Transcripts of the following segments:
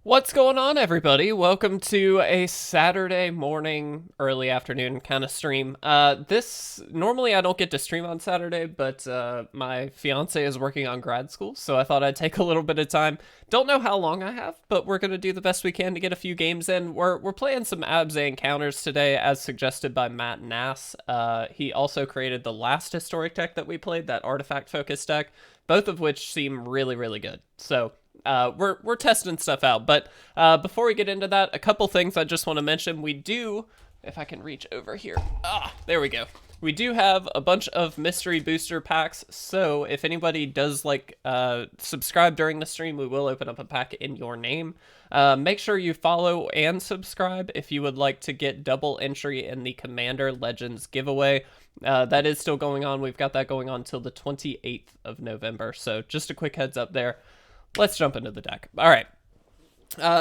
What's going on, everybody? Welcome to a Saturday morning, early afternoon kind of stream. This normally I don't get to stream on Saturday, but my fiance is working on grad school, so I thought I'd take a little bit of time. Don't know how long I have, but we're gonna do the best we can to get a few games in. We're playing some Abzan encounters today, as suggested by Matt Nass. He also created the last historic deck that we played, that artifact focused deck, both of which seem really good. So we're testing stuff out. But before we get into that, a couple things I just want to mention. We do, if I can reach over here. There we go. We do have a bunch of mystery booster packs, so if anybody does subscribe during the stream, we will open up a pack in your name. Make sure you follow and subscribe if you would like to get double entry in the Commander Legends giveaway. That is still going on. We've got that going on till the 28th of November, so just a quick heads up there. Let's jump into the deck. All right.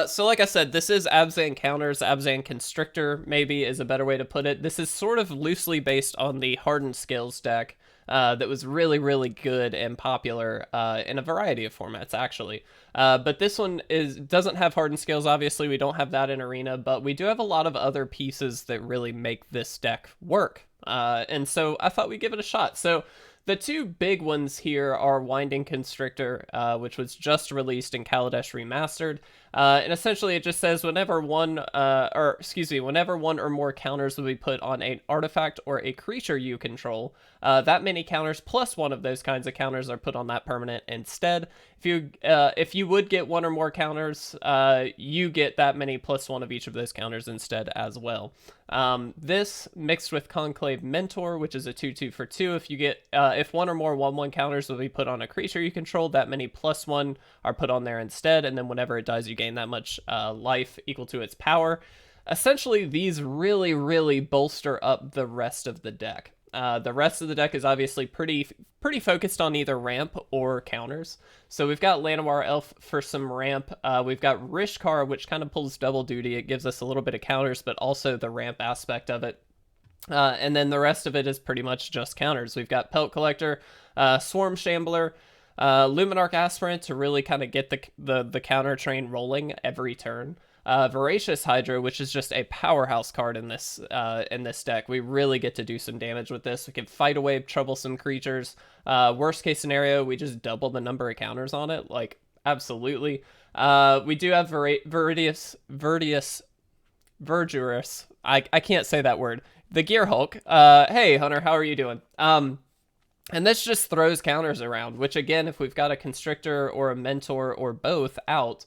So like I said, this is Abzan Encounters. Abzan Constrictor, maybe, is a better way to put it. This is sort of loosely based on the Hardened Scales deck that was really good and popular in a variety of formats, actually. But this one doesn't have Hardened Scales, obviously. We don't have that in Arena, but we do have a lot of other pieces that really make this deck work. And so I thought we'd give it a shot. So the two big ones here are Winding Constrictor, which was just released in Kaladesh Remastered. And essentially it just says whenever one or more counters will be put on an artifact or a creature you control, that many counters plus one of those kinds of counters are put on that permanent instead. If you would get one or more counters, you get that many plus one of each of those counters instead as well. This mixed with Conclave Mentor, which is a 2/2 for 2. If one or more 1/1 counters will be put on a creature you control, that many plus one are put on there instead, and then whenever it dies, you gain that much life equal to its power. Essentially, these really bolster up the rest of the deck. The rest of the deck is obviously pretty focused on either ramp or counters. So we've got Llanowar Elf for some ramp. We've got Rishkar, which kind of pulls double duty. It gives us a little bit of counters, but also the ramp aspect of it. And then the rest of it is pretty much just counters. We've got Pelt Collector, Swarm Shambler, Luminarch Aspirant to really kind of get the counter train rolling every turn. Voracious Hydra, which is just a powerhouse card in this deck. We really get to do some damage with this. We can fight away troublesome creatures. Worst case scenario, we just double the number of counters on it. Like, absolutely. We do have Verdurous. I can't say that word. The Gearhulk. Hey, Hunter, how are you doing? And this just throws counters around, which again, if we've got a Constrictor or a Mentor or both out,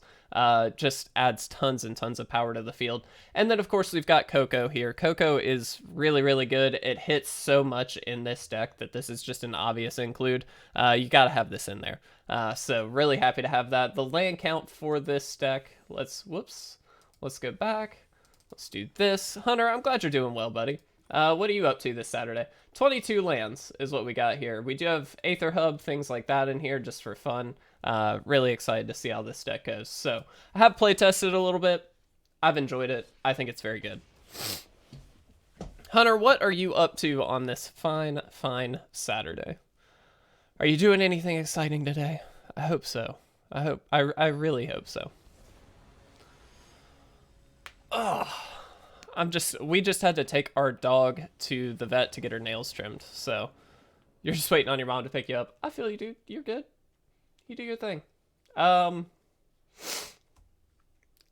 just adds tons and tons of power to the field. And then, of course, we've got Coco here. Coco is really good. It hits so much in this deck that this is just an obvious include. You got to have this in there. So really happy to have that. The land count for this deck, let's go back. Let's do this. Hunter, I'm glad you're doing well, buddy. What are you up to this Saturday? 22 lands is what we got here. We do have Aether Hub, things like that in here just for fun. Really excited to see how this deck goes. So I have playtested a little bit. I've enjoyed it. I think it's very good. Hunter, what are you up to on this fine Saturday? Are you doing anything exciting today? I hope so. I really hope so. We just had to take our dog to the vet to get her nails trimmed, so you're just waiting on your mom to pick you up. I feel you, dude. You're good. You do your thing.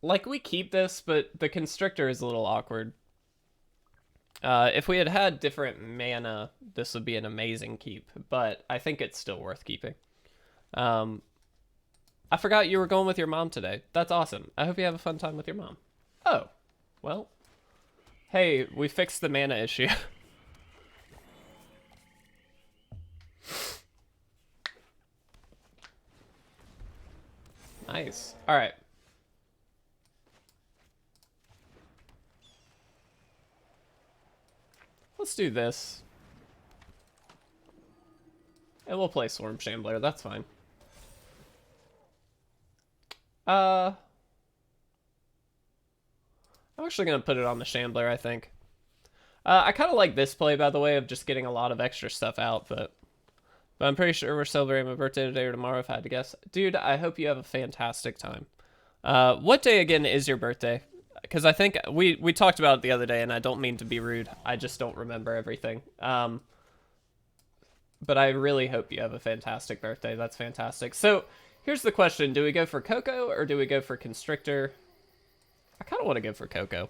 Like, we keep this, but the Constrictor is a little awkward. If we had different mana, this would be an amazing keep, but I think it's still worth keeping. I forgot you were going with your mom today. That's awesome. I hope you have a fun time with your mom. Oh, well. Hey, we fixed the mana issue. Nice. All right. Let's do this. And we'll play Swarm Shambler. That's fine. I'm actually going to put it on the Shambler, I think. I kind of like this play, by the way, of just getting a lot of extra stuff out, but I'm pretty sure we're celebrating my birthday today or tomorrow, if I had to guess. Dude, I hope you have a fantastic time. What day again is your birthday? Because I think we talked about it the other day, and I don't mean to be rude. I just don't remember everything. But I really hope you have a fantastic birthday. That's fantastic. So here's the question. Do we go for Coco or do we go for Constrictor? I kind of want to go for Coco.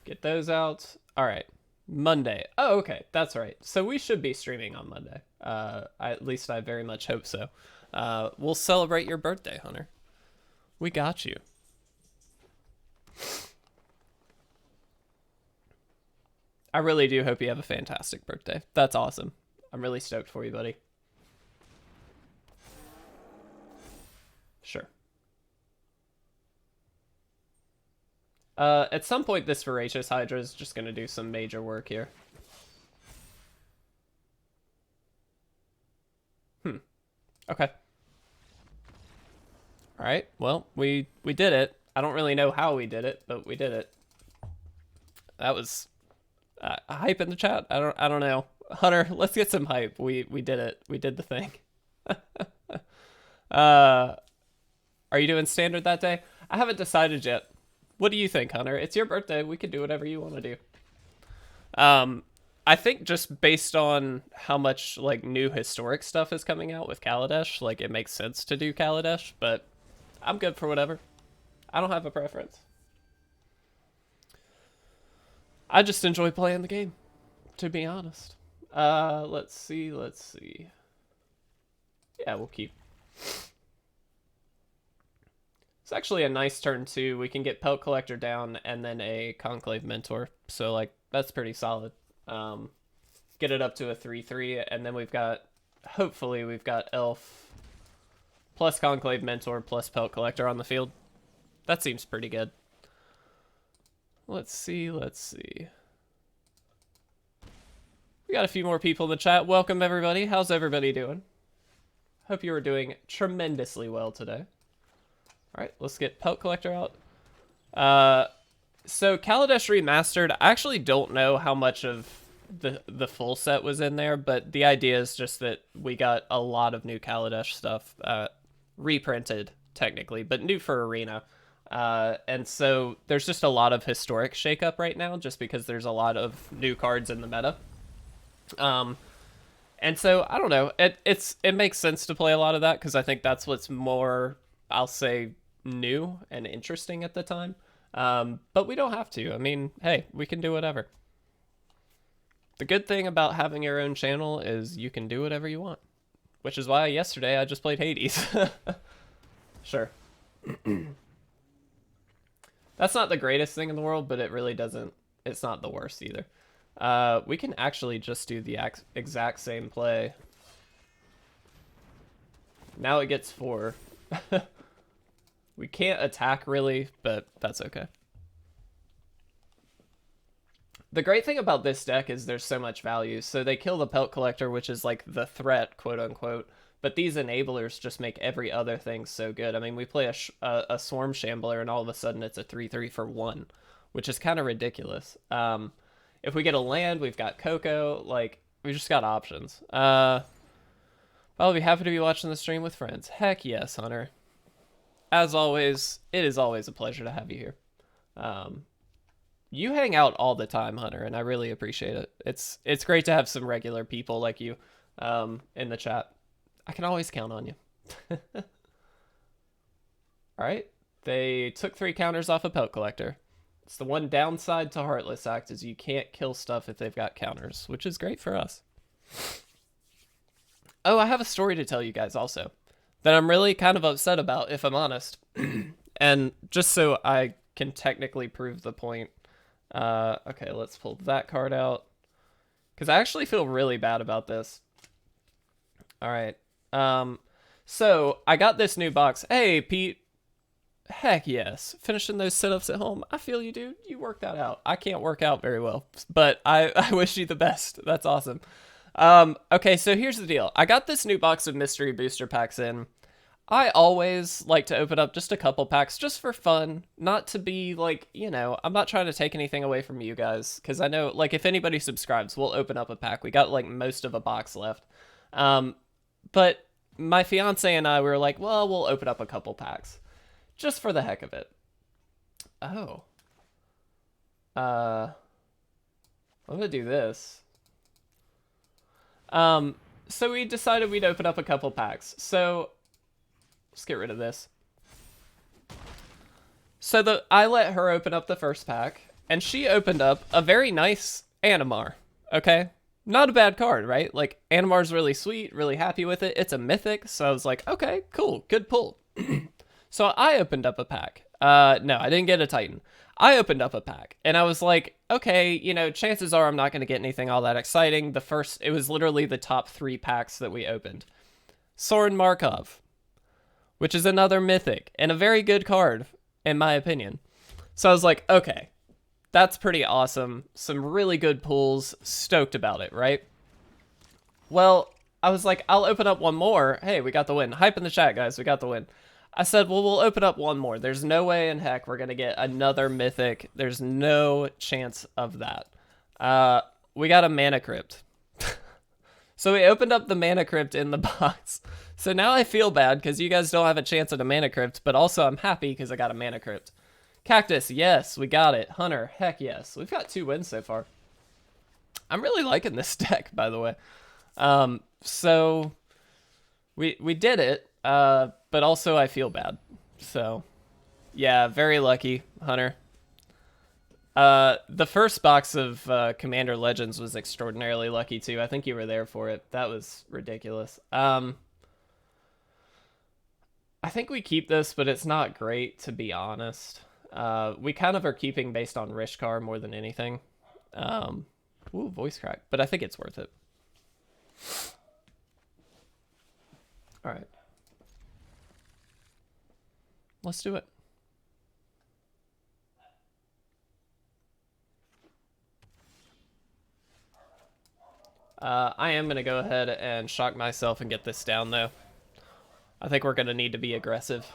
Get those out. All right. Monday. Oh, okay. That's right. So we should be streaming on Monday. At least I very much hope so. We'll celebrate your birthday, Hunter. We got you. I really do hope you have a fantastic birthday. That's awesome. I'm really stoked for you, buddy. Sure. At some point, this Voracious Hydra is just going to do some major work here. Okay. All right. Well, we did it. I don't really know how we did it, but we did it. That was hype in the chat. I don't know. Hunter, let's get some hype. We did it. We did the thing. Are you doing standard that day? I haven't decided yet. What do you think, Hunter? It's your birthday. We can do whatever you want to do. I think just based on how much like new historic stuff is coming out with Kaladesh, like it makes sense to do Kaladesh, but I'm good for whatever. I don't have a preference. I just enjoy playing the game, to be honest. Let's see. Yeah, we'll keep. It's actually a nice turn too. We can get Pelt Collector down and then a Conclave Mentor. So like that's pretty solid. Get it up to a 3/3, and then we've got, hopefully we've got Elf plus Conclave Mentor plus Pelt Collector on the field. That seems pretty good. Let's see. We got a few more people in the chat. Welcome everybody. How's everybody doing? Hope you are doing tremendously well today. All right, let's get Pelt Collector out. So Kaladesh Remastered, I actually don't know how much of the full set was in there, but the idea is just that we got a lot of new Kaladesh stuff, reprinted technically, but new for Arena. And so there's just a lot of historic shakeup right now, just because there's a lot of new cards in the meta. And so I don't know, it makes sense to play a lot of that, because I think that's what's more, I'll say, new and interesting at the time. But we don't have to. I mean, hey, we can do whatever. The good thing about having your own channel is you can do whatever you want, which is why yesterday I just played Hades. Sure. That's not the greatest thing in the world, but it really doesn't, it's not the worst either. We can actually just do the exact same play. Now it gets 4. We can't attack really, but that's okay. The great thing about this deck is there's so much value. So they kill the Pelt Collector, which is like the threat, quote unquote. But these enablers just make every other thing so good. I mean, we play a Swarm Shambler, and all of a sudden it's a 3/3 for 1, which is kind of ridiculous. If we get a land, we've got Coco. Like, we just got options. I'll be happy to be watching the stream with friends. Heck yes, Hunter. As always, it is always a pleasure to have you here. You hang out all the time, Hunter, and I really appreciate it. It's great to have some regular people like you in the chat. I can always count on you. All right. They took 3 counters off a Pelt Collector. It's the one downside to Heartless Act is you can't kill stuff if they've got counters, which is great for us. Oh, I have a story to tell you guys also that I'm really kind of upset about, if I'm honest. And just so I can technically prove the point. Okay, let's pull that card out, because I actually feel really bad about this. All right. So I got this new box. Hey, Pete. Heck yes. Finishing those sit-ups at home. I feel you, dude. You worked that out. I can't work out very well, but I wish you the best. That's awesome. Okay, so here's the deal. I got this new box of mystery booster packs in. I always like to open up just a couple packs just for fun, not to be like, you know, I'm not trying to take anything away from you guys, because I know, like, if anybody subscribes, we'll open up a pack. We got, like, most of a box left. But my fiance and I were like, well, we'll open up a couple packs just for the heck of it. Oh. I'm gonna do this. So we decided we'd open up a couple packs. So let's get rid of this. So I let her open up the first pack, and she opened up a very nice Animar. Okay, not a bad card, right? Like, Animar's really sweet, really happy with it. It's a mythic, so I was like, okay, cool, good pull. So I opened up a pack. No, I didn't get a Titan. I opened up a pack, and I was like, okay, you know, chances are I'm not going to get anything all that exciting. It was literally the top 3 packs that we opened. Soren Markov, which is another mythic, and a very good card, in my opinion. So I was like, okay, that's pretty awesome. Some really good pulls. Stoked about it, right? Well, I was like, I'll open up one more. Hey, we got the win. Hype in the chat, guys. We got the win. I said, well, we'll open up one more. There's no way in heck we're going to get another mythic. There's no chance of that. We got a Mana Crypt. So we opened up the Mana Crypt in the box. So now I feel bad because you guys don't have a chance at a Mana Crypt, but also I'm happy because I got a Mana Crypt. Cactus, yes, we got it. Hunter, heck yes. We've got 2 wins so far. I'm really liking this deck, by the way. So we did it, but also I feel bad. So yeah, very lucky, Hunter. The first box of Commander Legends was extraordinarily lucky too. I think you were there for it. That was ridiculous. I think we keep this, but it's not great, to be honest. We kind of are keeping based on Rishkar more than anything. Ooh, voice crack. But I think it's worth it. All right. Let's do it. I am going to go ahead and shock myself and get this down, though. I think we're going to need to be aggressive.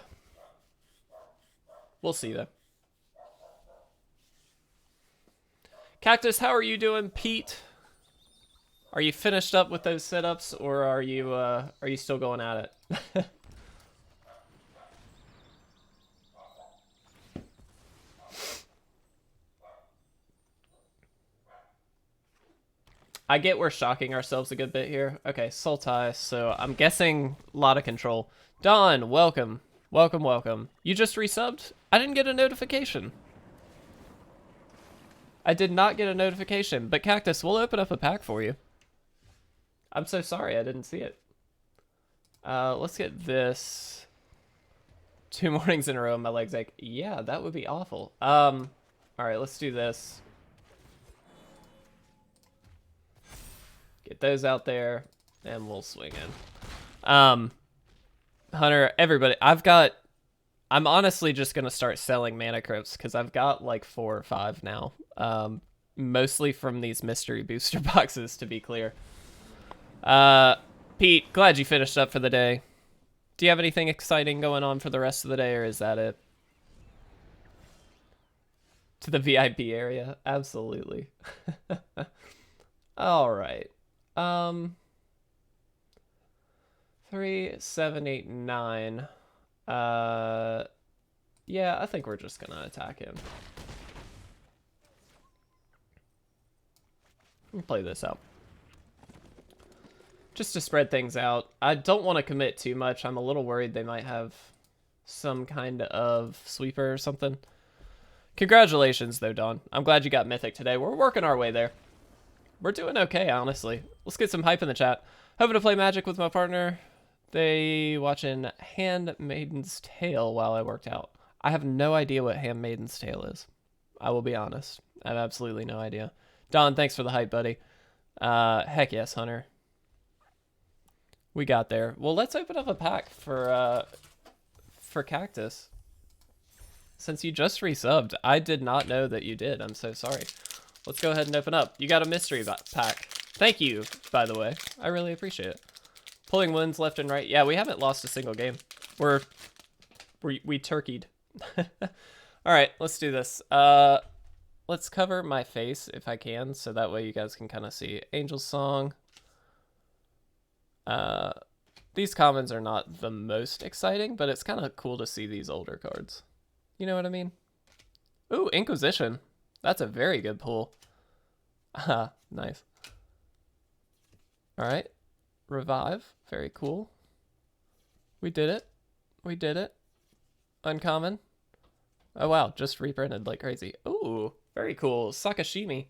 We'll see, though. Cactus, how are you doing? Pete, are you finished up with those setups, or are you still going at it? I get we're shocking ourselves a good bit here. Okay, Sultai, so I'm guessing a lot of control. Don, welcome. Welcome, welcome. You just resubbed? I didn't get a notification. I did not get a notification, but Cactus, we'll open up a pack for you. I'm so sorry, I didn't see it. Let's get this. 2 mornings in a row, my legs ache. Yeah, that would be awful. All right, let's do this. Get those out there, and we'll swing in. Hunter, everybody, I'm honestly just going to start selling Mana Crypts, because I've got like 4 or 5 now. Mostly from these mystery booster boxes, to be clear. Pete, glad you finished up for the day. Do you have anything exciting going on for the rest of the day, or is that it? To the VIP area? Absolutely. All right. 3, 7, 8, 9. Yeah, I think we're just gonna attack him. Let me play this out. Just to spread things out. I don't want to commit too much. I'm a little worried they might have some kind of sweeper or something. Congratulations, though, Dawn. I'm glad you got Mythic today. We're working our way there. We're doing okay, honestly. Let's get some hype in the chat. Hoping to play Magic with my partner. They watching Handmaiden's Tale while I worked out. I have no idea what Handmaiden's Tale is. I will be honest. I have absolutely no idea. Don, thanks for the hype, buddy. Heck yes, Hunter. We got there. Well, let's open up a pack for Cactus. Since you just resubbed, I did not know that you did. I'm so sorry. Let's go ahead and open up. You got a mystery pack. Thank you, by the way. I really appreciate it. Pulling wins left and right. Yeah, we haven't lost a single game. We turkeyed. All right, let's do this. Let's cover my face if I can, so that way you guys can kind of see Angel's Song. These commons are not the most exciting, but it's kind of cool to see these older cards. You know what I mean? Ooh, Inquisition. That's a very good pull. Ah, nice. All right. Revive. Very cool. We did it. We did it. Uncommon. Oh, wow. Just reprinted like crazy. Ooh, very cool. Sakashima.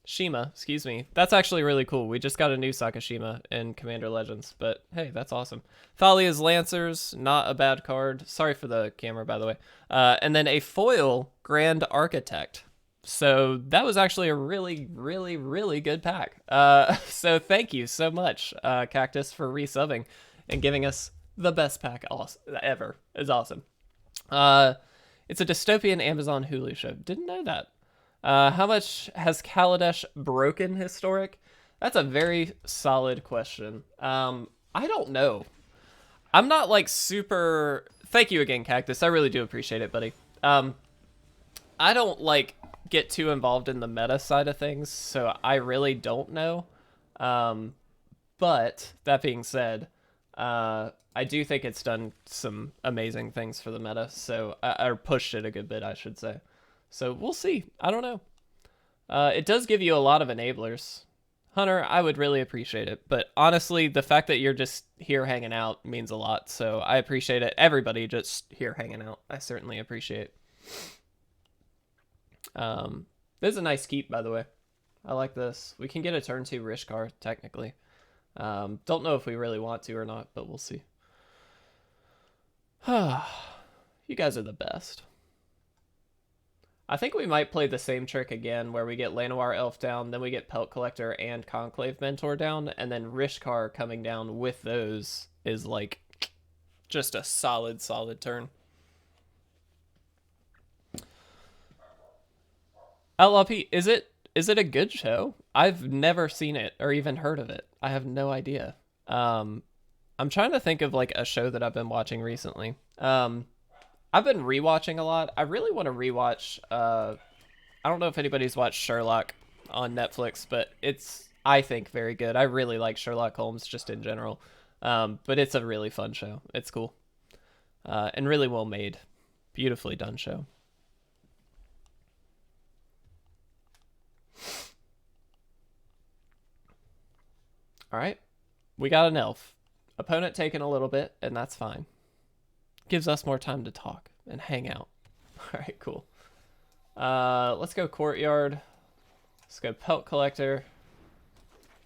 Shima, excuse me. That's actually really cool. We just got a new Sakashima in Commander Legends, but hey, that's awesome. Thalia's Lancers, not a bad card. Sorry for the camera, by the way. And then a foil Grand Architect. So that was actually a really, really, really good pack. So thank you so much, Cactus, for resubbing and giving us the best pack ever. It's awesome. It's a dystopian Amazon Hulu show. Didn't know that. How much has Kaladesh broken historic? That's a very solid question. I don't know. I'm not like super... Thank you again, Cactus. I really do appreciate it, buddy. I don't like get too involved in the meta side of things, so I really don't know. But that being said, I do think it's done some amazing things for the meta, so or pushed it a good bit, I should say. So we'll see. I don't know. It does give you a lot of enablers. Hunter, I would really appreciate it. But honestly, the fact that you're just here hanging out means a lot. So I appreciate it. Everybody just here hanging out. I certainly appreciate. This is a nice keep, by the way. I like this. We can get a turn 2 Rishkar, technically. Don't know if we really want to or not, but we'll see. You guys are the best. I think we might play the same trick again, where we get Llanowar Elf down, then we get Pelt Collector and Conclave Mentor down, and then Rishkar coming down with those is like just a solid turn. LLP, is it a good show? I've never seen it or even heard of it. I have no idea. I'm trying to think of like a show that I've been watching recently. I've been rewatching a lot. I really want to rewatch. I don't know if anybody's watched Sherlock on Netflix, but it's, I think, very good. I really like Sherlock Holmes just in general. But it's a really fun show. It's cool. And really well made. Beautifully done show. All right. We got an elf. Opponent taking a little bit, and that's fine. Gives us more time to talk and hang out. All right, cool. Let's go Courtyard. Let's go Pelt Collector.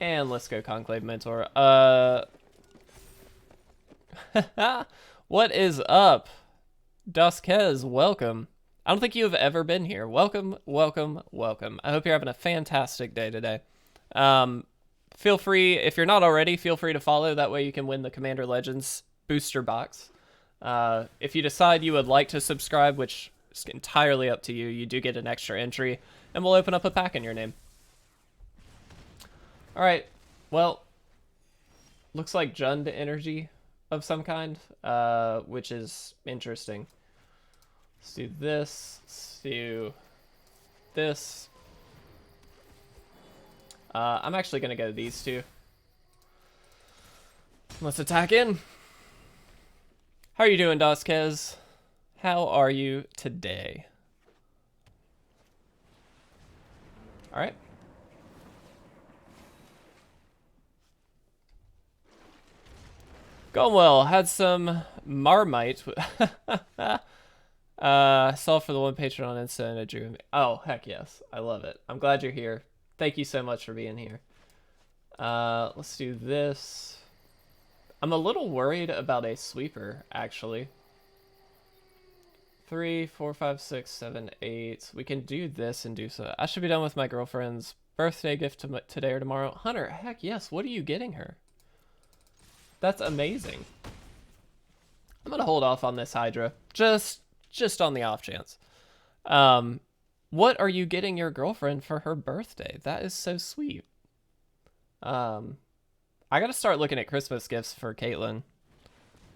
And let's go Conclave Mentor. What is up? Duskez, welcome. I don't think you have ever been here. Welcome, welcome, welcome. I hope you're having a fantastic day today. Feel free, if you're not already, feel free to follow. That way you can win the Commander Legends booster box. If you decide you would like to subscribe, which is entirely up to you, you do get an extra entry, and we'll open up a pack in your name. All right, well, looks like Jund energy of some kind, which is interesting. Let's do this. Let's do this. I'm actually going to go these two. Let's attack in. How are you doing, Doskez? How are you today? All right. Going well. Had some Marmite. Saw for the one patron on Insta and it drew me. Oh, heck yes. I love it. I'm glad you're here. Thank you so much for being here. Let's do this. I'm a little worried about a sweeper, actually. 3, 4, 5, 6, 7, 8. We can do this and do so. I should be done with my girlfriend's birthday gift today or tomorrow. Hunter, heck yes. What are you getting her? That's amazing. I'm gonna hold off on this Hydra, just on the off chance. What are you getting your girlfriend for her birthday? That is so sweet. I gotta start looking at Christmas gifts for Caitlin.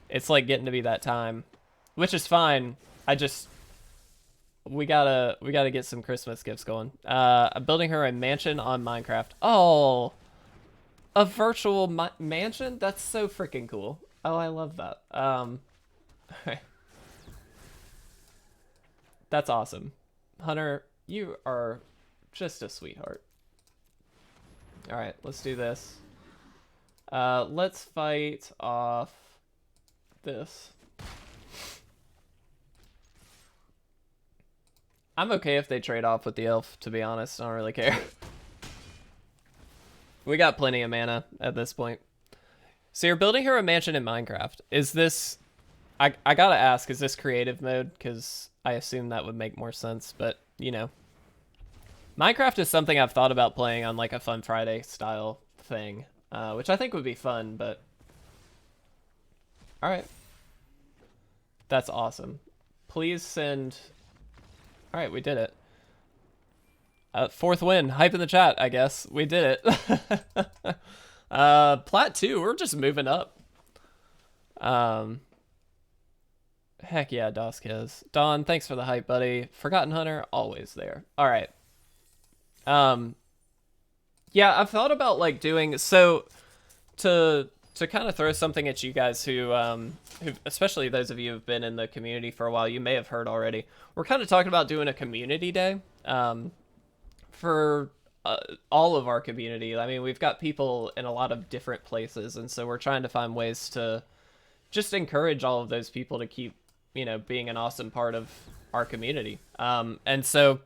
It's like getting to be that time, which is fine. We gotta get some Christmas gifts going. I'm building her a mansion on Minecraft. Oh, A virtual mansion? That's so freaking cool. Oh, I love that. That's awesome. Hunter, you are just a sweetheart. All right, let's do this. Let's fight off this. I'm okay if they trade off with the elf, to be honest. I don't really care. We got plenty of mana at this point. So you're building her a mansion in Minecraft. Is this... I gotta ask, is this creative mode? Because I assume that would make more sense, but, you know. Minecraft is something I've thought about playing on, like, a Fun Friday style thing, which I think would be fun, but... Alright. That's awesome. Please send... Alright, we did it. Fourth win. Hype in the chat, I guess. We did it. Plat 2, we're just moving up. Heck yeah, Doskez. Don, thanks for the hype, buddy. Forgotten Hunter, always there. Alright. Yeah, I've thought about, like, doing... So, to kind of throw something at you guys who, especially those of you who've been in the community for a while, you may have heard already. We're kind of talking about doing a community day. For all of our community. I mean, we've got people in a lot of different places, and so we're trying to find ways to just encourage all of those people to keep, you know, being an awesome part of our community. And so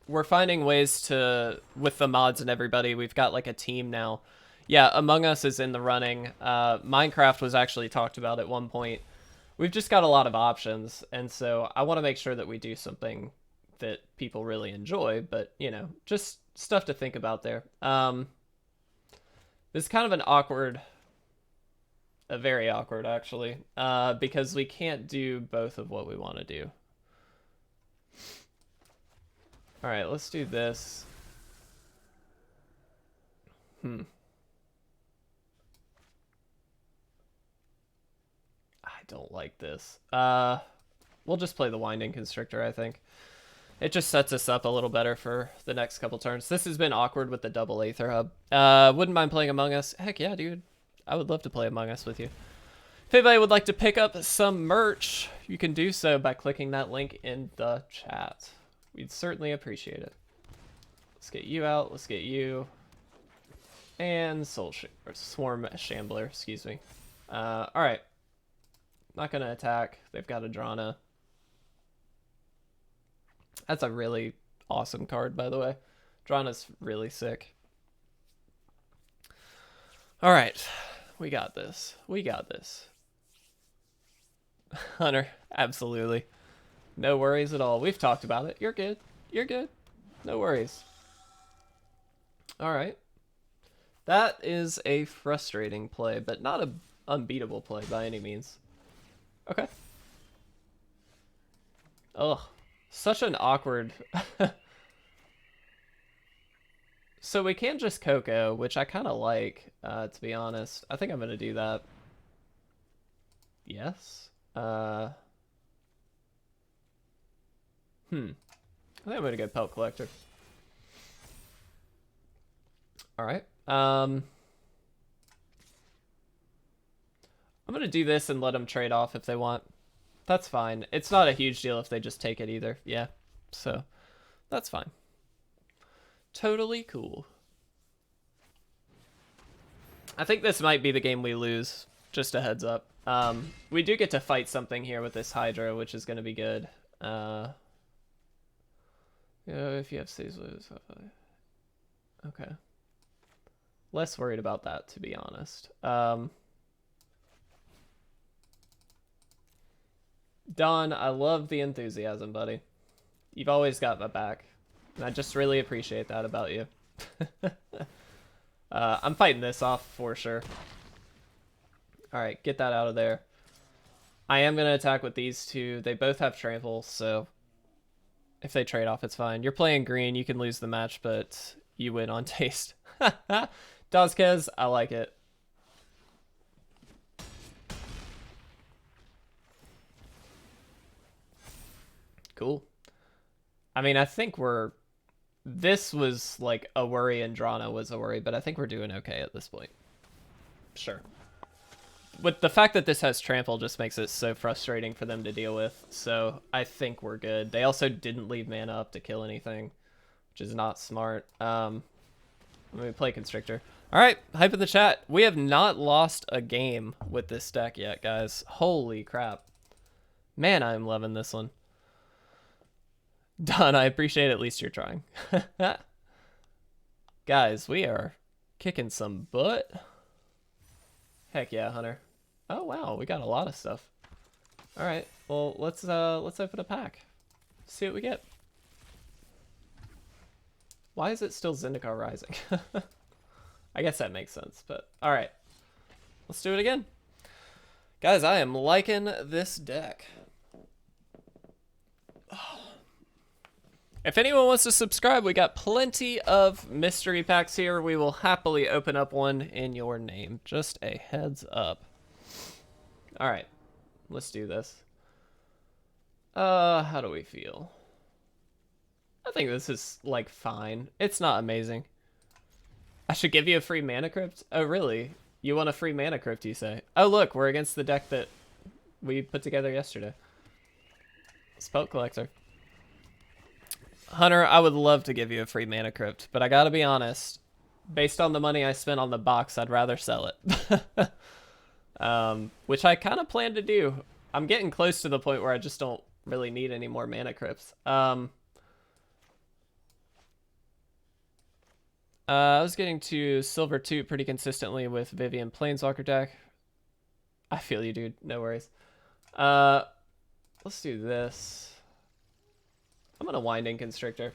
we're finding ways to, with the mods and everybody, we've got like a team now. Yeah, Among Us is in the running. Minecraft was actually talked about at one point. We've just got a lot of options, and so I want to make sure that we do something that people really enjoy, but, you know, just stuff to think about there. This is kind of an awkward, very awkward, actually, because we can't do both of what we want to do. All right, let's do this. I don't like this. We'll just play the Winding Constrictor, I think. It just sets us up a little better for the next couple turns. This has been awkward with the double Aether Hub. Wouldn't mind playing Among Us. Heck yeah, dude. I would love to play Among Us with you. If anybody would like to pick up some merch, you can do so by clicking that link in the chat. We'd certainly appreciate it. Let's get you out. Let's get you. And Swarm Shambler, excuse me. Alright. Not going to attack. They've got Adrana. That's a really awesome card, by the way. Adrana's really sick. Alright. We got this. We got this. Hunter, absolutely. No worries at all. We've talked about it. You're good. You're good. No worries. Alright. That is a frustrating play, but not an unbeatable play by any means. Okay. Ugh. Such an awkward... So we can just Coco, which I kind of like, to be honest. I think I'm going to do that. Yes. I think I'm going to go Pelt Collector. Alright. I'm going to do this and let them trade off if they want. That's fine. It's not a huge deal if they just take it either. Yeah. So, that's fine. Totally cool. I think this might be the game we lose. Just a heads up. We do get to fight something here with this Hydra, which is going to be good. Yeah, if you have saves, lose. Okay. Less worried about that, to be honest. Don, I love the enthusiasm, buddy. You've always got my back. And I just really appreciate that about you. I'm fighting this off for sure. Alright, get that out of there. I am going to attack with these two. They both have trample, so if they trade off, it's fine. You're playing green. You can lose the match, but you win on taste. Doskez, I like it. Cool. I mean, I think we're This was like a worry, and Drana was a worry, but I think we're doing okay at this point. Sure. With the fact that this has trample just makes it so frustrating for them to deal with, so I think we're good. They also didn't leave mana up to kill anything, which is not smart. Let me play Constrictor. Alright, hype in the chat. We have not lost a game with this deck yet, guys. Holy crap. Man, I'm loving this one. Don, I appreciate at least you're trying. Guys, we are kicking some butt. Heck yeah, Hunter. Oh wow, we got a lot of stuff. All right, well let's open a pack. See what we get. Why is it still Zendikar Rising? I guess that makes sense, but all right, let's do it again. Guys, I am liking this deck. If anyone wants to subscribe, we got plenty of mystery packs here. We will happily open up one in your name. Just a heads up. All right, let's do this. How do we feel? I think this is, like, fine. It's not amazing. I should give you a free mana crypt? Oh, really? You want a free mana crypt, you say? Oh, look, we're against the deck that we put together yesterday. Spell Collector. Hunter, I would love to give you a free mana crypt, but I gotta be honest. Based on the money I spent on the box, I'd rather sell it. Which I kind of plan to do. I'm getting close to the point where I just don't really need any more mana crypts. I was getting to Silver 2 pretty consistently with Vivian Planeswalker deck. I feel you, dude. No worries. Let's do this. I'm gonna Winding Constrictor.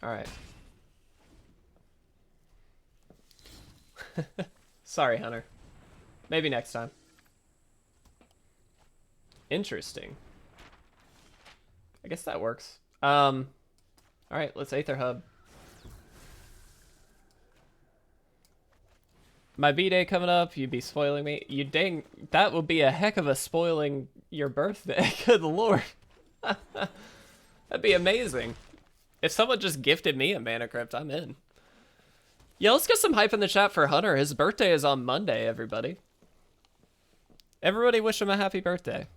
Alright. Sorry, Hunter. Maybe next time. Interesting. I guess that works. Alright, let's Aether Hub. My B-Day coming up, you'd be spoiling me. You dang, that would be a heck of a spoiling your birthday. Good lord. That'd be amazing. If someone just gifted me a mana crypt, I'm in. Yeah, let's get some hype in the chat for Hunter. His birthday is on Monday, everybody. Everybody wish him a happy birthday.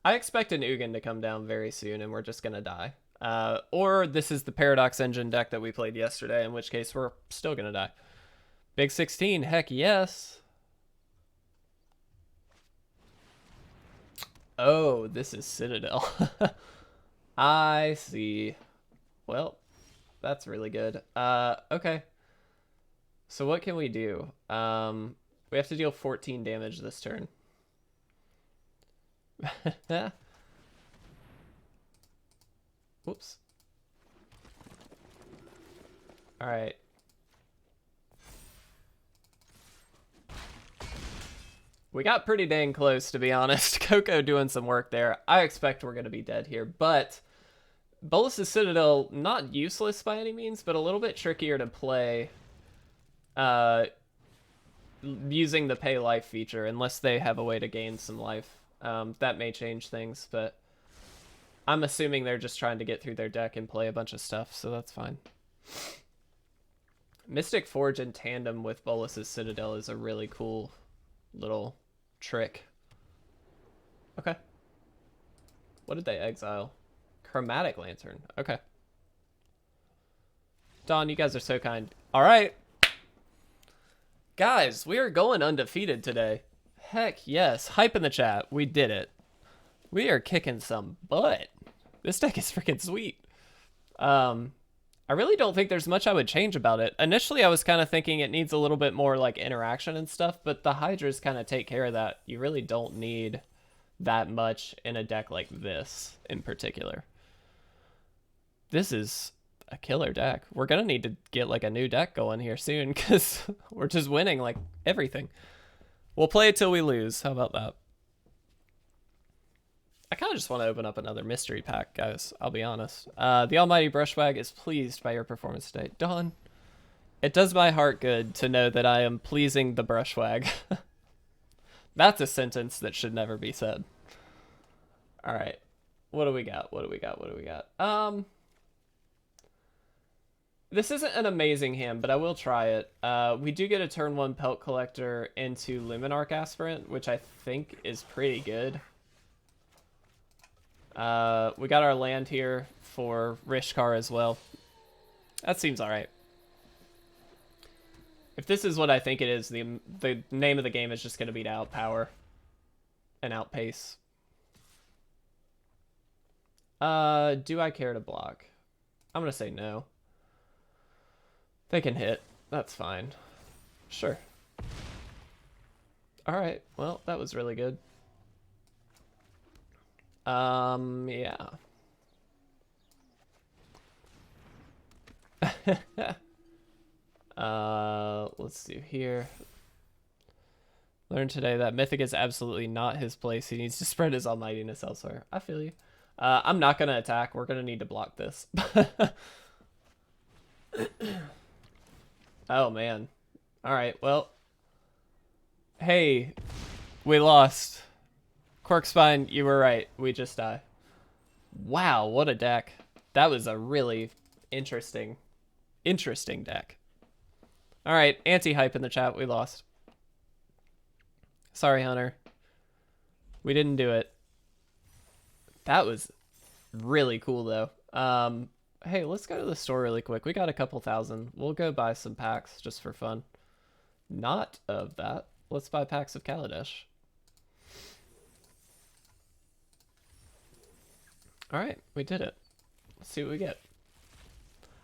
I expect an Ugin to come down very soon and we're just gonna die. Or this is the Paradox Engine deck that we played yesterday, in which case we're still gonna die. Big 16, heck yes. Oh, this is Citadel. I see. Well, that's really good. Okay. So what can we do? We have to deal 14 damage this turn. Whoops. All right. We got pretty dang close, to be honest. Coco doing some work there. I expect we're going to be dead here, but Bolas' Citadel, not useless by any means, but a little bit trickier to play using the pay life feature, unless they have a way to gain some life. That may change things, but I'm assuming they're just trying to get through their deck and play a bunch of stuff, so that's fine. Mystic Forge in tandem with Bolas' Citadel is a really cool little trick. Okay. What did they exile? Chromatic Lantern. Okay. Don, you guys are so kind. All right. Guys, we are going undefeated today. Heck yes. Hype in the chat. We did it. We are kicking some butt. This deck is freaking sweet. I really don't think there's much I would change about it. Initially, I was kind of thinking it needs a little bit more like interaction and stuff, but the Hydras kind of take care of that. You really don't need that much in a deck like this in particular. This is a killer deck. We're going to need to get like a new deck going here soon because we're just winning like everything. We'll play it till we lose. How about that? I kind of just want to open up another mystery pack, guys. I'll be honest. The Almighty Brushwag is pleased by your performance today. Dawn, it does my heart good to know that I am pleasing the Brushwag. That's a sentence that should never be said. All right. What do we got? What do we got? What do we got? This isn't an amazing hand, but I will try it. We do get a turn 1 Pelt Collector into Luminarch Aspirant, which I think is pretty good. We got our land here for Rishkar as well. That seems alright. If this is what I think it is, the name of the game is just going to be to outpower and outpace. Do I care to block? I'm going to say no. They can hit. That's fine. Sure. Alright, well, that was really good. Yeah. Let's do here. Learned today that Mythic is absolutely not his place. He needs to spread his almightiness elsewhere. I feel you. I'm not going to attack. We're going to need to block this. Oh, man. Alright, well. Hey, we lost. Corkspine, you were right. We just die. Wow, what a deck. That was a really interesting deck. Alright, anti-hype in the chat. We lost. Sorry, Hunter. We didn't do it. That was really cool, though. Hey, let's go to the store really quick. We got a couple thousand. We'll go buy some packs just for fun. Not of that. Let's buy packs of Kaladesh. Alright, we did it. Let's see what we get.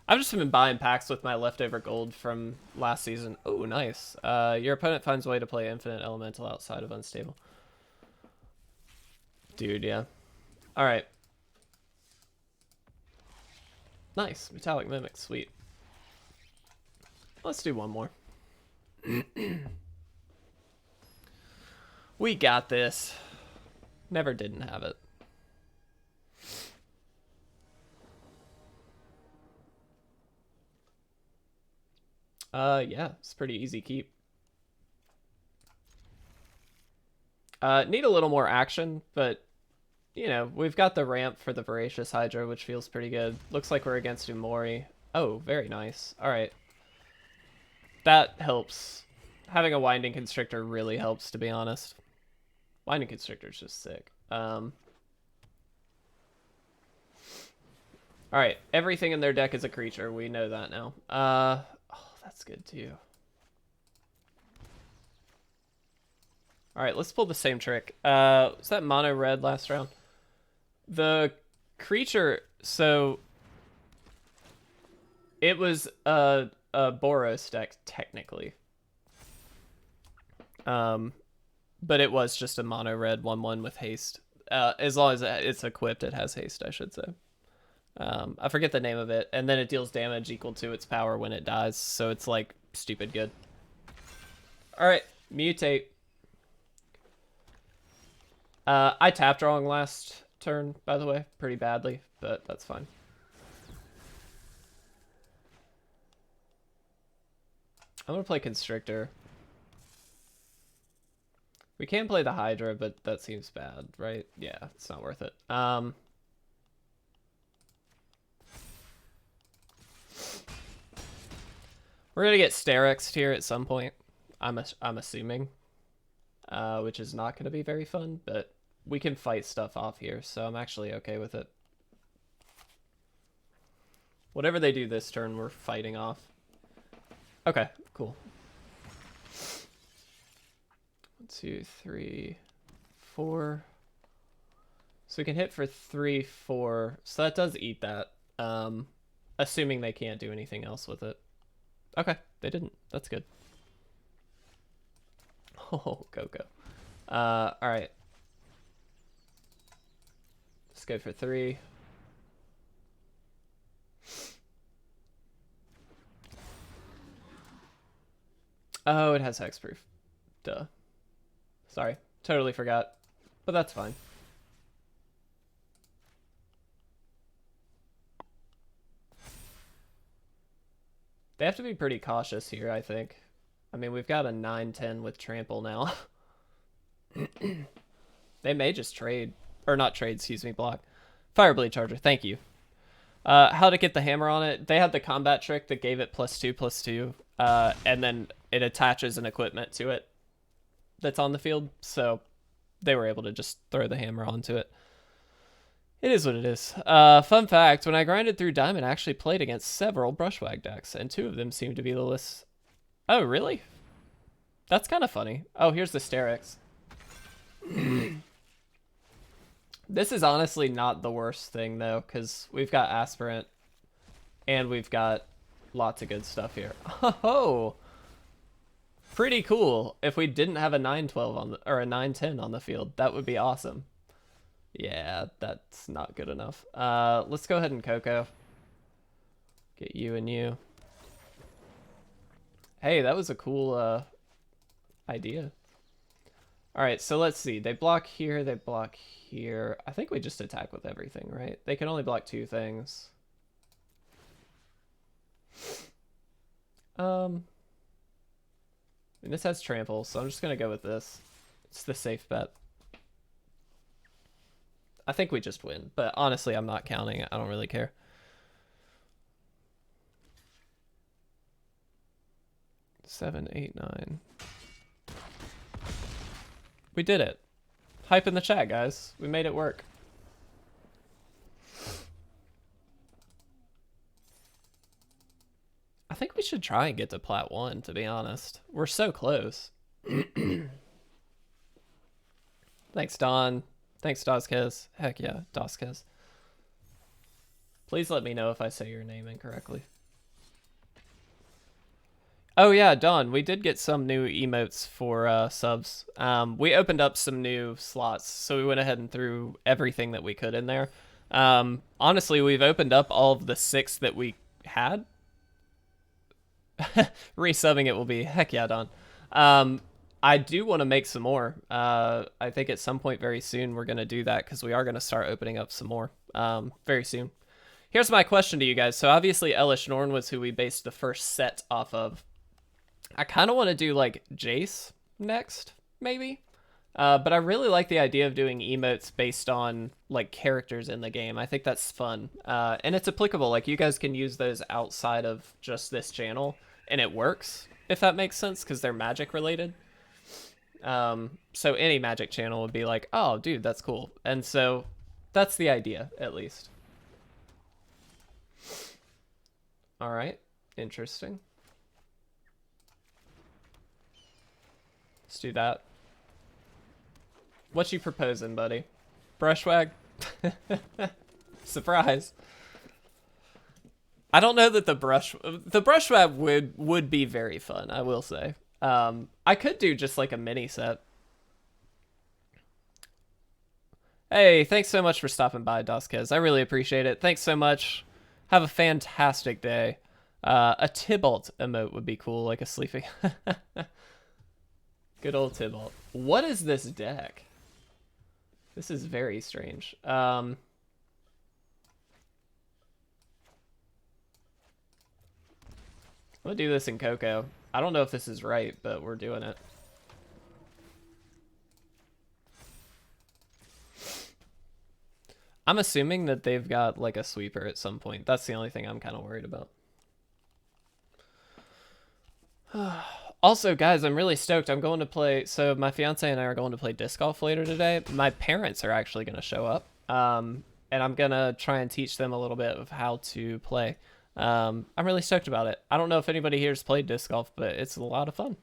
I've just been buying packs with my leftover gold from last season. Oh, nice. Your opponent finds a way to play Infinite Elemental outside of Unstable. Dude, yeah. Alright. Nice. Metallic Mimic. Sweet. Let's do one more. We got this. Never didn't have it. Yeah, it's pretty easy keep. Need a little more action, but, you know, we've got the ramp for the Voracious Hydra, which feels pretty good. Looks like we're against Umori. Oh, very nice. Alright. That helps. Having a Winding Constrictor really helps, to be honest. Winding Constrictor's just sick. Alright, everything in their deck is a creature. We know that now. Oh, that's good too. Alright, let's pull the same trick. Was that mono red last round? The creature, so it was a Boros deck technically. But it was just a mono red 1/1 with haste. As long as it's equipped, it has haste, I should say. I forget the name of it, and then it deals damage equal to its power when it dies, so it's like stupid good. Alright, mutate. I tapped wrong last turn, by the way, pretty badly, but that's fine. I'm gonna play Constrictor. We can play the Hydra, but that seems bad, right? Yeah, it's not worth it. We're gonna get Sterexed here at some point. I'm assuming, which is not gonna be very fun, but we can fight stuff off here, so I'm actually okay with it. Whatever they do this turn, we're fighting off. Okay, cool. 1, 2, 3, 4. So we can hit for 3, 4. So that does eat that. Assuming they can't do anything else with it. Okay, they didn't. That's good. Oh, go. Alright. Let's go for 3. Oh, it has hexproof. Duh. Sorry, totally forgot. But that's fine. They have to be pretty cautious here, I think. I mean, we've got a 9/10 with trample now. They may just trade. Or not trade, excuse me, block. Fireblade Charger, thank you. How to get the hammer on it. They had the combat trick that gave it +2/+2, and then it attaches an equipment to it that's on the field, so they were able to just throw the hammer onto it. It is what it is. Fun fact, when I grinded through Diamond, I actually played against several Brushwagg decks, and 2 of them seem to be the list. Oh, really? That's kind of funny. Oh, here's the Steryx. This is honestly not the worst thing, though, because we've got Aspirant, and we've got lots of good stuff here. Oh! Pretty cool. If we didn't have a 9-12 on the, or a 9-10 on the field, that would be awesome. Yeah, that's not good enough. Let's go ahead and Coco. Get you and you. Hey, that was a cool idea. Alright, so let's see. They block here, they block here. I think we just attack with everything, right? They can only block 2 things. I mean, this has trample, so I'm just gonna go with this. It's the safe bet. I think we just win, but honestly, I'm not counting. I don't really care. Seven, 8, 9. We did it. Hype in the chat, guys. We made it work. I think we should try and get to Plat 1, to be honest. We're so close. Thanks, Don. Thanks, Doskez. Heck yeah, Doskez. Please let me know if I say your name incorrectly. Oh yeah, Don, we did get some new emotes for subs. We opened up some new slots, so we went ahead and threw everything that we could in there. Honestly, we've opened up all of the 6 that we had. Resubbing it will be, heck yeah, Don. I do want to make some more. I think at some point very soon we're going to do that because we are going to start opening up some more very soon. Here's my question to you guys. So obviously Elesh Norn was who we based the first set off of. I kind of want to do like Jace next, maybe. But I really like the idea of doing emotes based on like characters in the game. I think that's fun. And it's applicable. Like you guys can use those outside of just this channel and it works, if that makes sense, because they're magic related. So any magic channel would be like, oh dude, that's cool. And so that's the idea, at least. All right, interesting. Let's do that. What you proposing, buddy? Brushwagg? Surprise. I don't know that the Brushwagg would be very fun, I will say. I could do just like a mini set. Hey, thanks so much for stopping by, Doskez. I really appreciate it. Thanks so much. Have a fantastic day. A Tybalt emote would be cool, like a sleeping. Good old Tybalt. What is this deck? This is very strange. I'm gonna do this in Coco. I don't know if this is right, but we're doing it. I'm assuming that they've got like a sweeper at some point. That's the only thing I'm kind of worried about. Also, guys, I'm really stoked. I'm going to play. So my fiance and I are going to play disc golf later today. My parents are actually going to show up. And I'm going to try and teach them a little bit of how to play. I'm really stoked about it. I don't know if anybody here's played disc golf, but it's a lot of fun.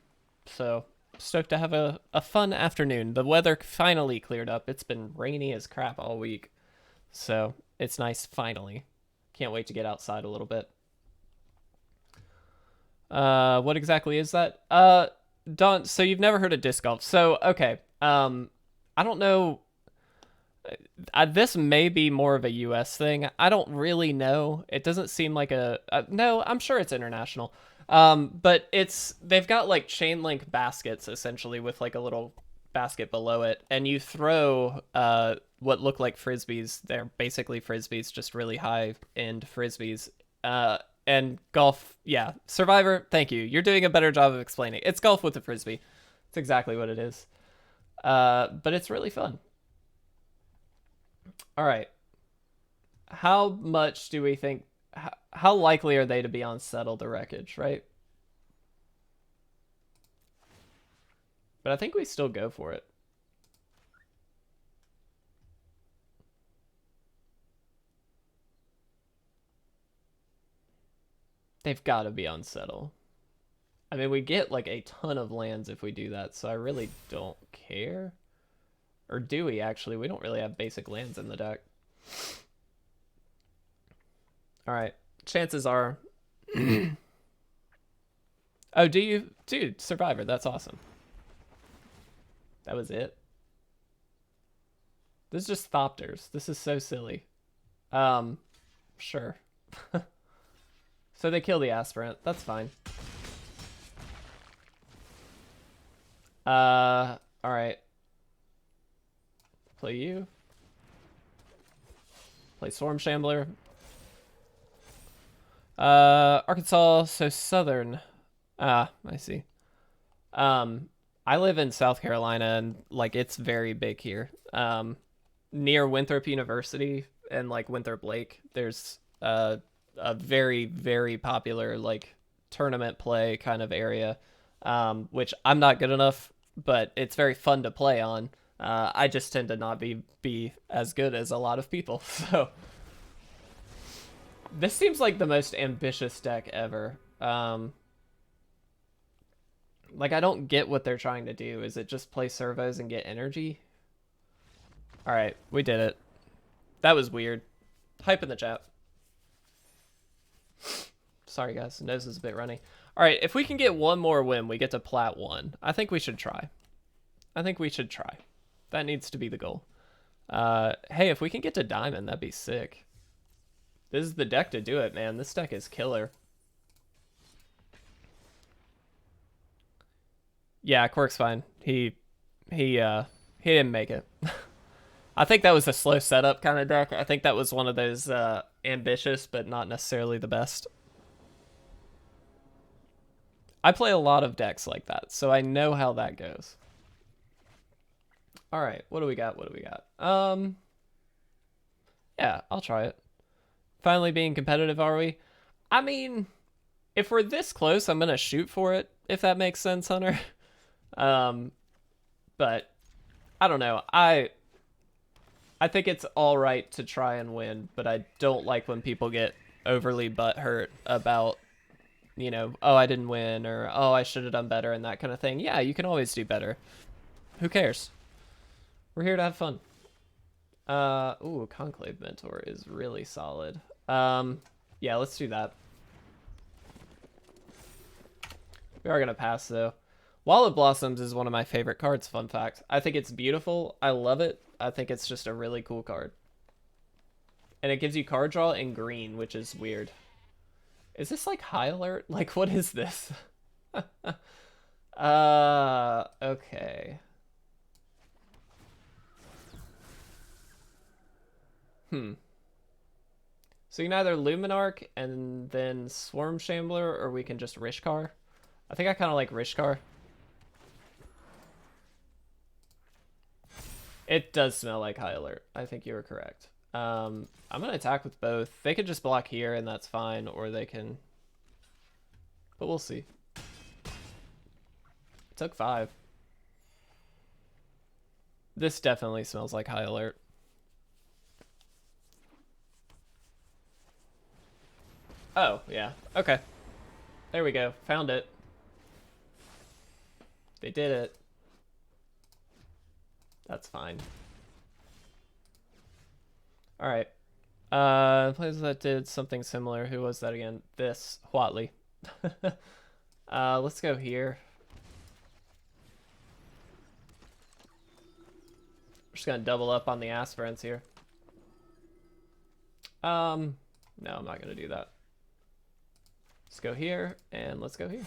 So stoked to have a fun afternoon. The weather finally cleared up. It's been rainy as crap all week. So it's nice finally. Can't wait to get outside a little bit. What exactly is that? Don, so you've never heard of disc golf. So, okay. I don't know. This may be more of a US thing. I don't really know. It doesn't seem like no, I'm sure it's international. But they've got like chain link baskets essentially with like a little basket below it, and you throw what look like frisbees. They're basically frisbees, just really high end frisbees. And golf, yeah. Survivor, thank you. You're doing a better job of explaining. It's golf with a frisbee. It's exactly what it is. But it's really fun. All right. how much do we think, how likely are they to be on Settle the Wreckage, right? But I think we still go for it. They've got to be on Settle. I mean, we get like a ton of lands if we do that, so I really don't care. Or do we, actually? We don't really have basic lands in the deck. Alright, chances are... Oh, do you? Dude, Survivor, that's awesome. That was it? This is just Thopters. This is so silly. Sure. So they kill the Aspirant. That's fine. Alright. Play you. Play Storm Shambler. Arkansas, so southern. Ah, I see. I live in South Carolina, and like it's very big here. Near Winthrop University and like Winthrop Lake, there's a very, very popular like tournament play kind of area, which I'm not good enough, but it's very fun to play on. I just tend to not be as good as a lot of people, so this seems like the most ambitious deck ever. Like, I don't get what they're trying to do. Is it just play servos and get energy? Alright, we did it. That was weird. Hype in the chat. Sorry, guys. Nose is a bit runny. Alright, if we can get one more win, we get to Plat 1. I think we should try. I think we should try. That needs to be the goal. Hey, if we can get to Diamond, that'd be sick. This is the deck to do it, man. This deck is killer. Yeah, Quirk's fine. He didn't make it. I think that was a slow setup kind of deck. I think that was one of those ambitious, but not necessarily the best. I play a lot of decks like that, so I know how that goes. All right, what do we got? What do we got? Yeah, I'll try it. Finally being competitive, are we? I mean, if we're this close, I'm gonna shoot for it, if that makes sense, Hunter. But I don't know. I think it's all right to try and win, but I don't like when people get overly butthurt about, you know, oh, I didn't win, or oh, I should have done better, and that kind of thing. Yeah, you can always do better. Who cares? We're here to have fun. Ooh, Conclave Mentor is really solid. Yeah, let's do that. We are gonna pass though. Wall of Blossoms is one of my favorite cards, fun fact. I think it's beautiful. I love it. I think it's just a really cool card. And it gives you card draw in green, which is weird. Is this like high alert? Like, what is this? Okay. So you can either Luminarch and then Swarm Shambler, or we can just Rishkar. I think I kind of like Rishkar. It does smell like high alert. I think you were correct. I'm going to attack with both. They could just block here and that's fine, or they can... But we'll see. Took 5. This definitely smells like high alert. Oh, yeah. Okay. There we go. Found it. They did it. That's fine. Alright. Players that did something similar. Who was that again? This. Huatli. Let's go here. We're just gonna double up on the aspirants here. No, I'm not gonna do that. Let's go here, and let's go here.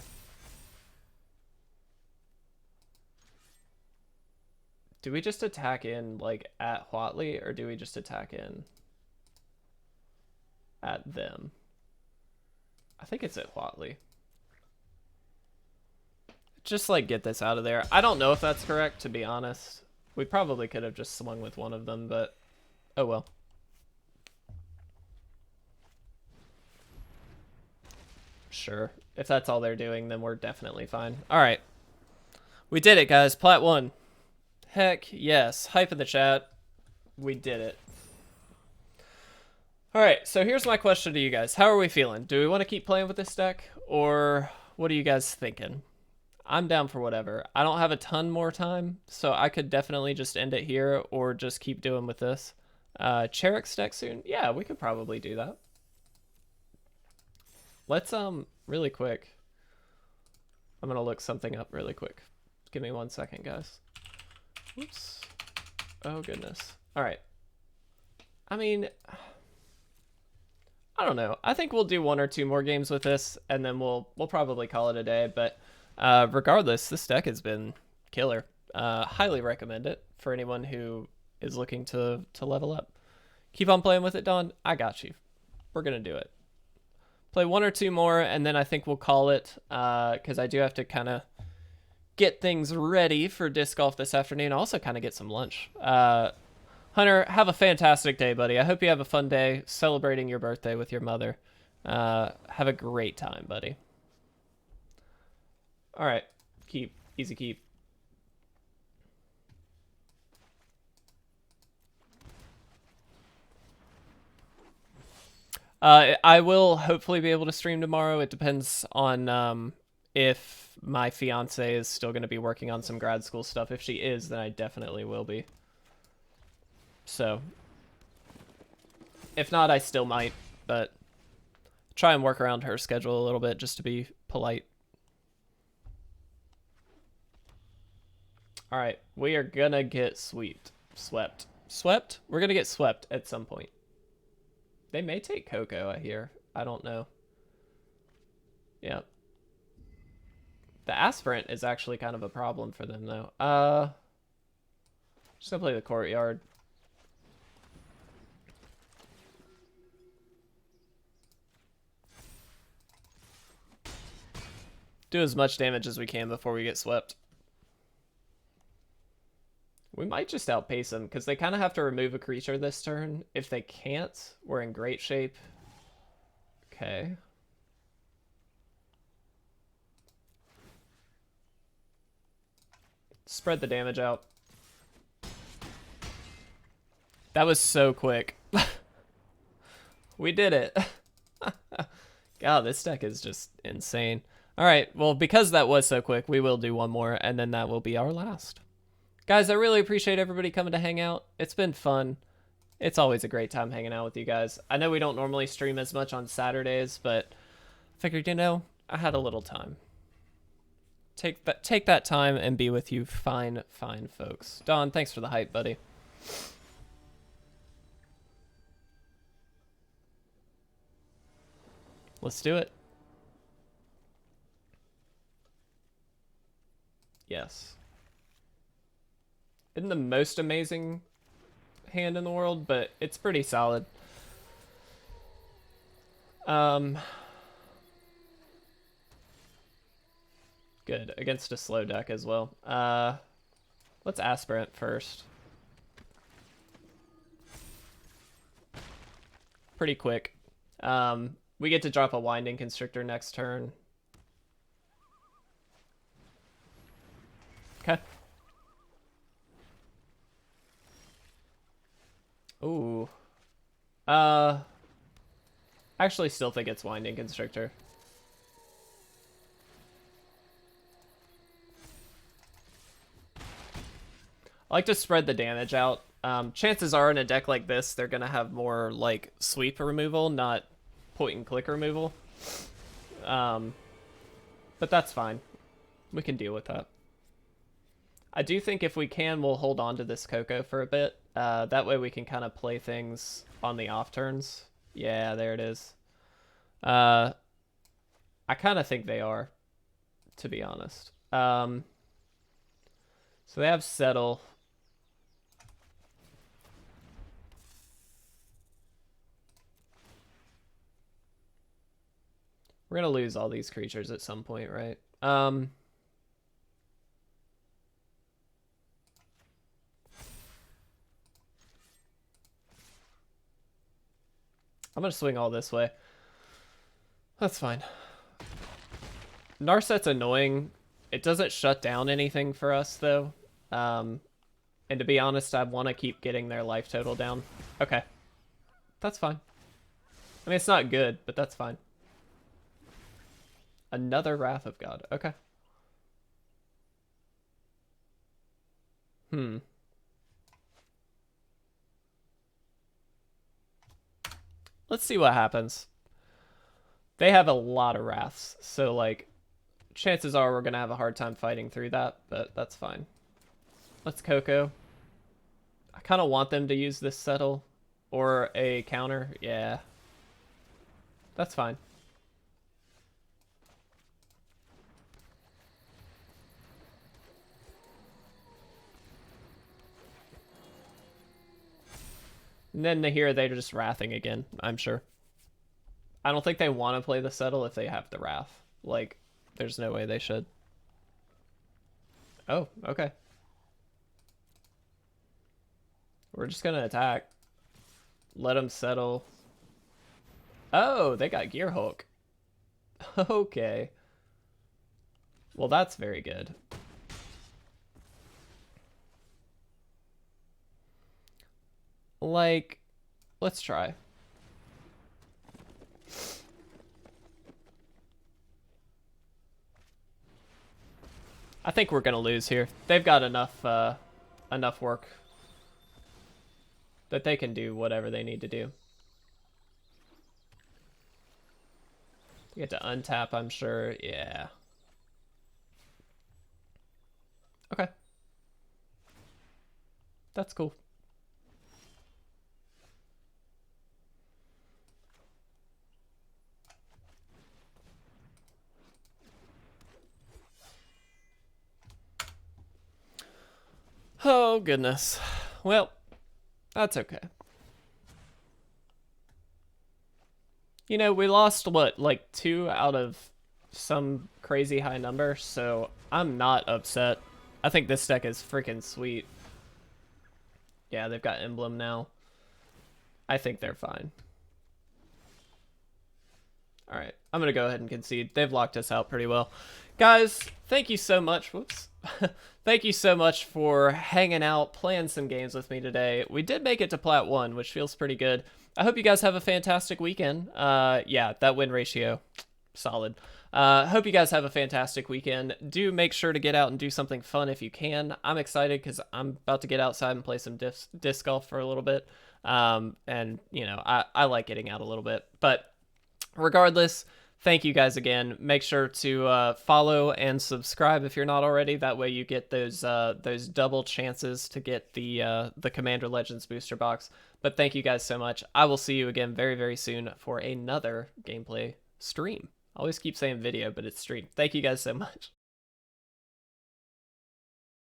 Do we just attack in, like, at Huatli, or do we just attack in at them? I think it's at Huatli. Just, like, get this out of there. I don't know if that's correct, to be honest. We probably could have just swung with one of them, but oh well. Sure. If that's all they're doing, then we're definitely fine. All right. We did it, guys. Plat 1. Heck yes. Hype in the chat. We did it. All right, so here's my question to you guys. How are we feeling? Do we want to keep playing with this deck, or what are you guys thinking? I'm down for whatever. I don't have a ton more time, so I could definitely just end it here or just keep doing with this. Cherek's deck soon? Yeah, we could probably do that. Let's, really quick. I'm gonna look something up really quick. Give me 1 second, guys. Oops. Oh, goodness. All right. I mean, I don't know. I think we'll do 1 or 2 more games with this, and then we'll probably call it a day. But regardless, this deck has been killer. Highly recommend it for anyone who is looking to level up. Keep on playing with it, Don. I got you. We're gonna do it. Play 1 or 2 more, and then I think we'll call it, because I do have to kind of get things ready for disc golf this afternoon. Also kind of get some lunch. Hunter, have a fantastic day, buddy. I hope you have a fun day celebrating your birthday with your mother. Have a great time, buddy. All right. Keep. Easy keep. I will hopefully be able to stream tomorrow. It depends on if my fiance is still going to be working on some grad school stuff. If she is, then I definitely will be. So, if not, I still might, but try and work around her schedule a little bit just to be polite. All right, we are gonna get swept. Swept? We're gonna get swept at some point. They may take Coco, I hear. I don't know. Yeah. The Aspirant is actually kind of a problem for them, though. Just gonna play the Courtyard. Do as much damage as we can before we get swept. We might just outpace them, because they kind of have to remove a creature this turn. If they can't, we're in great shape. Okay. Spread the damage out. That was so quick. We did it. God, this deck is just insane. All right, well, because that was so quick, we will do 1 more, and then that will be our last. Guys, I really appreciate everybody coming to hang out. It's been fun. It's always a great time hanging out with you guys. I know we don't normally stream as much on Saturdays, but I figured, you know, I had a little time. Take that time and be with you fine folks. Don, thanks for the hype, buddy. Let's do it. Yes. Isn't the most amazing hand in the world, but it's pretty solid. Good. Against a slow deck as well. Let's Aspirant first. Pretty quick. We get to drop a Winding Constrictor next turn. Okay. Ooh. I actually still think it's Winding Constrictor. I like to spread the damage out. Chances are in a deck like this, they're going to have more like sweep removal, not point and click removal. But that's fine. We can deal with that. I do think if we can, we'll hold on to this Coco for a bit. That way we can kind of play things on the off turns. Yeah, there it is. I kind of think they are, to be honest. So they have Settle. We're going to lose all these creatures at some point, right? I'm going to swing all this way. That's fine. Narset's annoying. It doesn't shut down anything for us, though. And to be honest, I want to keep getting their life total down. Okay. That's fine. I mean, it's not good, but that's fine. Another Wrath of God. Okay. Let's see what happens. They have a lot of Wraths, so, like, chances are we're going to have a hard time fighting through that, but that's fine. Let's Coco. I kind of want them to use this settle or a counter. Yeah. That's fine. And then here they're just wrathing again, I'm sure. I don't think they want to play the settle if they have the wrath. Like, there's no way they should. Oh, okay. We're just gonna attack. Let them settle. Oh, they got Gearhulk. Okay. Well, that's very good. Like, let's try. I think we're gonna lose here. They've got enough enough work that they can do whatever they need to do. You get to untap, I'm sure. Yeah. Okay. That's cool. Oh, goodness. Well, that's okay. You know, we lost, what, like 2 out of some crazy high number, so I'm not upset. I think this deck is freaking sweet. Yeah, they've got Emblem now. I think they're fine. Alright, I'm going to go ahead and concede. They've locked us out pretty well. Guys, thank you so much. Whoops. Thank you so much for hanging out, playing some games with me today. We did make it to Plat 1, which feels pretty good. I hope you guys have a fantastic weekend. Yeah, that win ratio, solid. Hope you guys have a fantastic weekend. Do make sure to get out and do something fun if you can. I'm excited because I'm about to get outside and play some disc golf for a little bit. And, you know, I like getting out a little bit. But regardless, thank you guys again. Make sure to follow and subscribe if you're not already. That way you get those double chances to get the Commander Legends booster box. But thank you guys so much. I will see you again very, very soon for another gameplay stream. I always keep saying video, but it's stream. Thank you guys so much.